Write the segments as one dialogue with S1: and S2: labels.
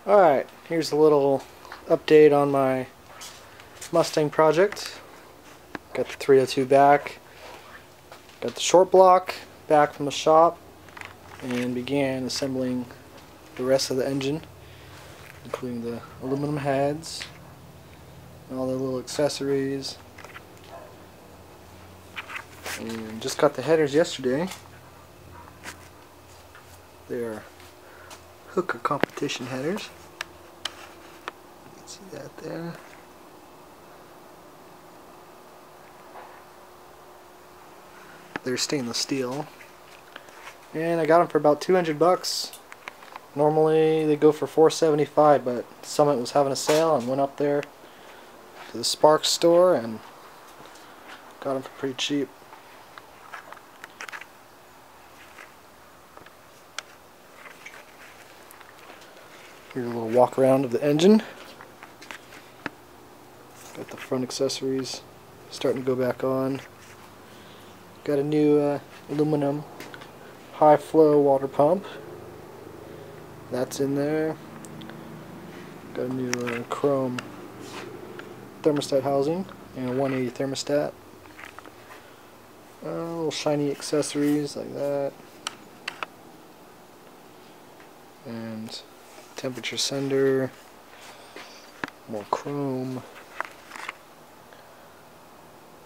S1: Alright, here's a little update on my Mustang project. Got the 302 back, got the short block back from the shop, and began assembling the rest of the engine, including the aluminum heads and all the little accessories. And just got the headers yesterday. They are Hooker competition headers. You can see that there. They're stainless steel, and I got them for about 200 bucks. Normally they go for $475, but Summit was having a sale and went up there to the Sparks store and got them for pretty cheap. Here's a little walk around of the engine. Got the front accessories starting to go back on. Got a new aluminum high flow water pump. That's in there. Got a new chrome thermostat housing and a 180 thermostat. Little shiny accessories like that. And temperature sender, more chrome,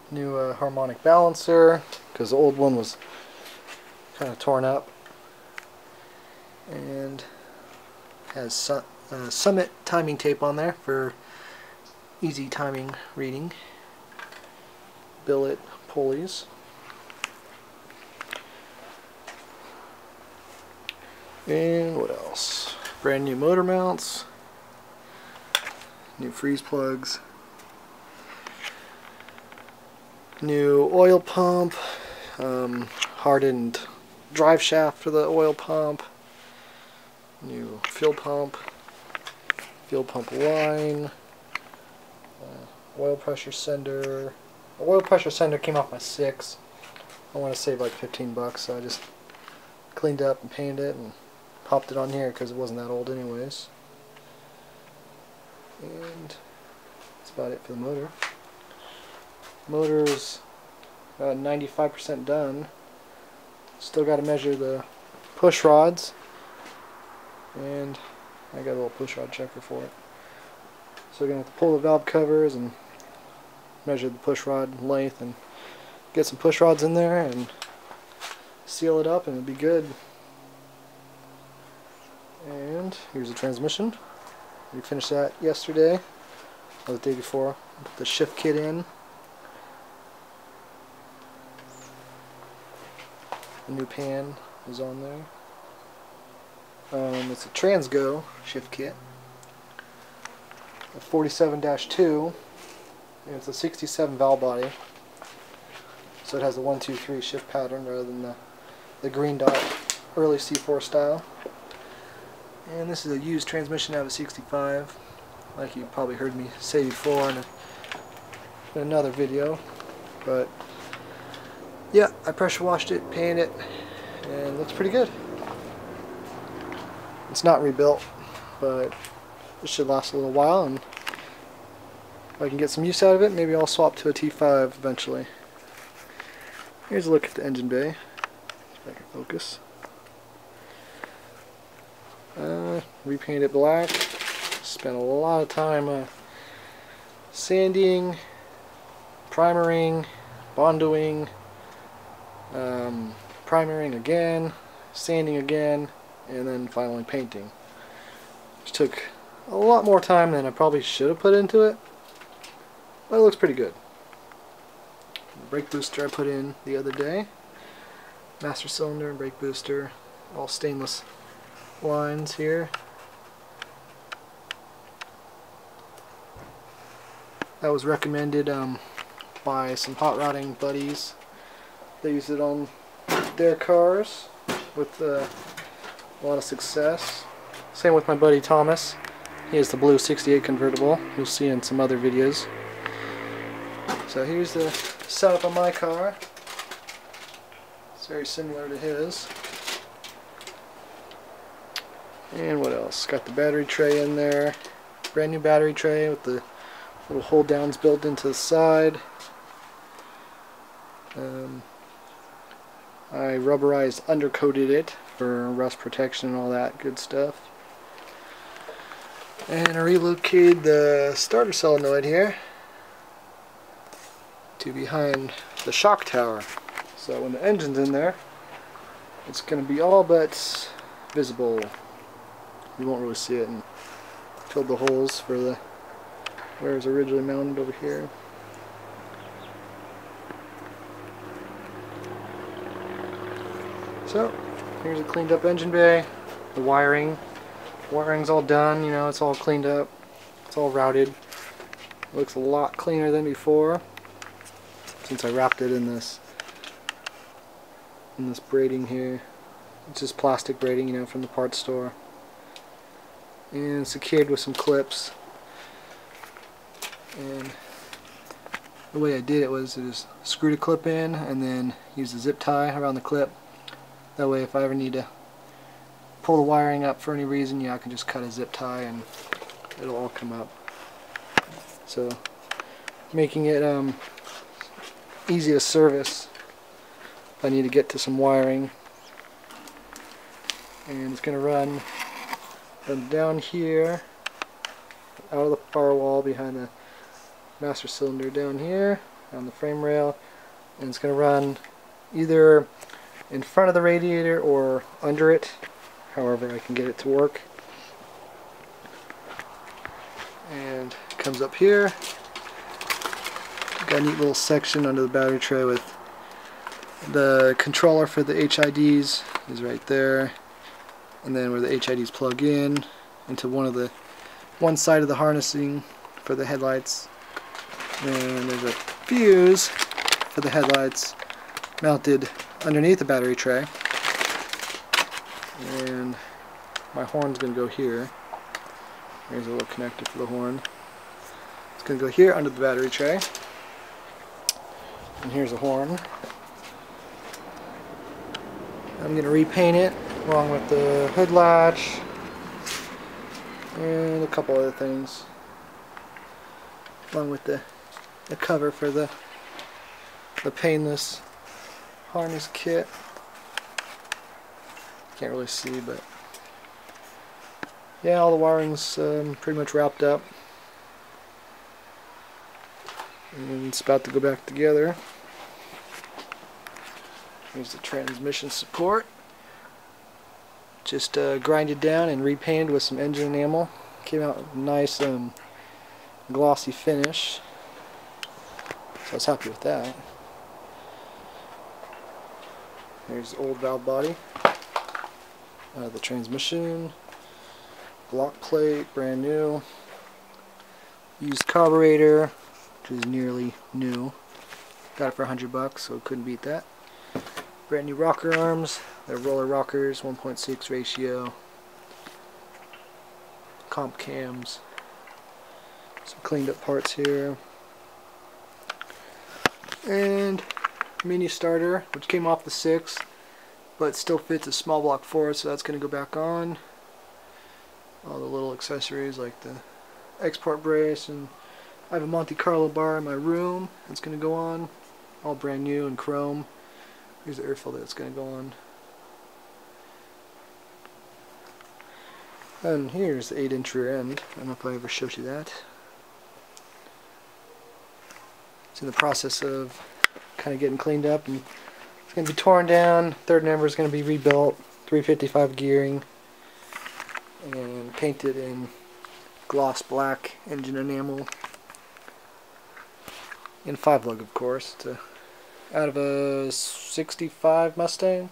S1: new harmonic balancer because the old one was kind of torn up, and has Summit timing tape on there for easy timing reading, billet pulleys. And what else? Brand new motor mounts, new freeze plugs, new oil pump, hardened drive shaft for the oil pump, new fuel pump line, oil pressure sender. The oil pressure sender came off my 6. I want to save like 15 bucks, so I just cleaned up and painted it and popped it on here because it wasn't that old anyways. And that's about it for the motor. Motor's about 95% done. Still got to measure the push rods, and I got a little push rod checker for it. So we're going to have to pull the valve covers and measure the push rod length and get some push rods in there and seal it up, and it'll be good. And here's the transmission. We finished that yesterday or the day before. Put the shift kit in. The new pan is on there. It's a Transgo shift kit, a 47-2, and it's a 67 valve body. So it has a 1, 2, 3 shift pattern rather than the green dot early C4 style. And this is a used transmission out of a 65, like you probably heard me say before in another video. But yeah, I pressure washed it, painted it, and it looks pretty good. It's not rebuilt, but it should last a little while, and if I can get some use out of it, maybe I'll swap to a T5 eventually. Here's a look at the engine bay. If I can focus. Repainted it black. Spent a lot of time sanding, primering, bondoing, primering again, sanding again, and then finally painting. Which took a lot more time than I probably should have put into it, but it looks pretty good. The brake booster I put in the other day. Master cylinder and brake booster, all stainless lines here. That was recommended by some hot rodding buddies. They use it on their cars with a lot of success. Same with my buddy Thomas. He has the blue 68 convertible. You'll see in some other videos. So here's the setup on my car. It's very similar to his. And what else? Got the battery tray in there. Brand new battery tray with the little hold downs built into the side. I rubberized undercoated it for rust protection and all that good stuff. And I relocated the starter solenoid here to behind the shock tower. So when the engine's in there, it's going to be all but visible. You won't really see it, and filled the holes for the where it was originally mounted over here. So here's a cleaned up engine bay. The wiring's all done, you know, it's all cleaned up, it's all routed. It looks a lot cleaner than before since I wrapped it in this braiding here. It's just plastic braiding, you know, from the parts store, and secured with some clips. And the way I did it was to just screw the clip in and then use the zip tie around the clip. That way if I ever need to pull the wiring up for any reason, yeah, I can just cut a zip tie and it'll all come up. So making it easy to service if I need to get to some wiring. And it's going to run from down here out of the firewall behind the master cylinder down here on the frame rail, and it's going to run either in front of the radiator or under it, however I can get it to work. And it comes up here. Got a neat little section under the battery tray with the controller for the HIDs is right there, and then where the HIDs plug in into one side of the harnessing for the headlights. And there's a fuse for the headlights mounted underneath the battery tray. And my horn's going to go here. There's a little connector for the horn. It's going to go here under the battery tray. And here's a horn. I'm going to repaint it along with the hood latch and a couple other things, along with the cover for the painless harness kit. Can't really see, but yeah, all the wiring's pretty much wrapped up, and it's about to go back together. Here's the transmission support. Just grinded down and repainted with some engine enamel. Came out with a nice glossy finish, so I was happy with that. Here's the old valve body, the transmission, block plate, brand new. Used carburetor, which is nearly new. Got it for $100, so couldn't beat that. Brand new rocker arms. They're roller rockers, 1.6 ratio. Comp cams. Some cleaned up parts here. And mini starter, which came off the 6, but still fits a small block 4, so that's going to go back on. All the little accessories like the export brace, and I have a Monte Carlo bar in my room that's going to go on. All brand new and chrome. Here's the air filter that's going to go on. And here's the 8-inch rear end. I don't know if I ever showed you that. It's in the process of kind of getting cleaned up, and it's going to be torn down. Third member is going to be rebuilt, 355 gearing, and painted in gloss black engine enamel. In 5-lug, of course, out of a 65 Mustang.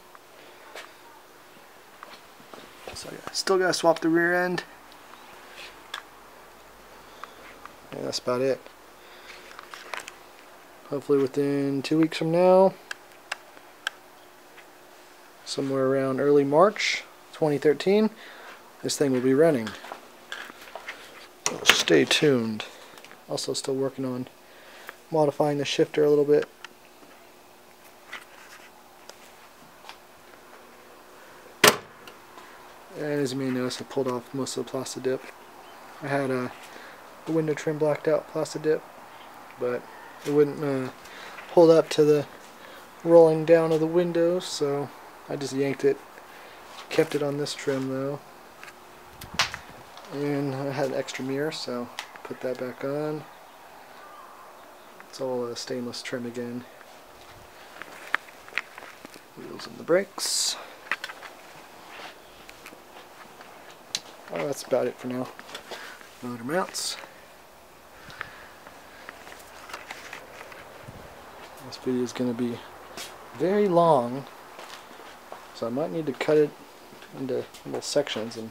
S1: So I still gotta swap the rear end. Yeah, that's about it. Hopefully within 2 weeks from now, somewhere around early March 2013, this thing will be running. So stay tuned. Also still working on modifying the shifter a little bit. And as you may notice, I pulled off most of the plastic dip. I had the window trim blacked out plastic dip, but it wouldn't hold up to the rolling down of the windows, so I just yanked it. Kept it on this trim though. And I had an extra mirror, so put that back on. It's all stainless trim again. Wheels and the brakes. Oh, that's about it for now. Motor mounts. This video is going to be very long, so I might need to cut it into little sections and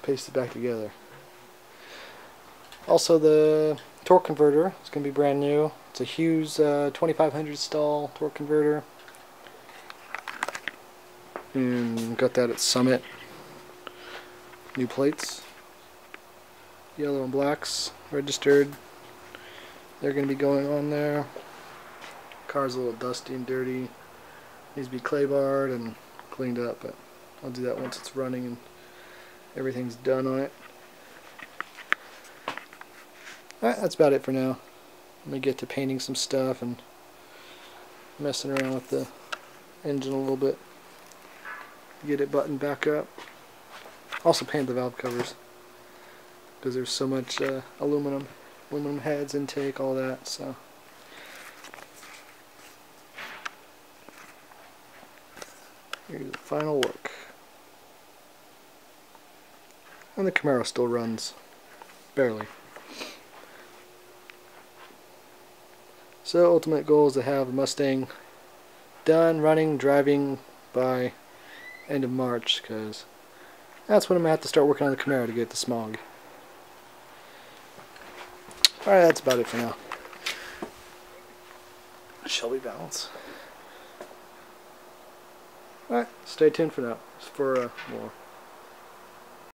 S1: paste it back together. Also, the torque converter is going to be brand new. It's a Hughes 2500 stall torque converter, and got that at Summit. New plates, yellow and blacks registered. They're going to be going on there. Car's a little dusty and dirty. Needs to be clay barred and cleaned up, but I'll do that once it's running and everything's done on it. Alright, that's about it for now. I'm going to get to painting some stuff and messing around with the engine a little bit. Get it buttoned back up. Also paint the valve covers because there's so much aluminum heads, intake, all that. So here's the final look. And the Camaro still runs, barely. So ultimate goal is to have the Mustang done, running, driving by end of March, because that's when I'm going to have to start working on the Camaro to get the smog. Alright, that's about it for now. Shelby balance. Alright, stay tuned for now for more.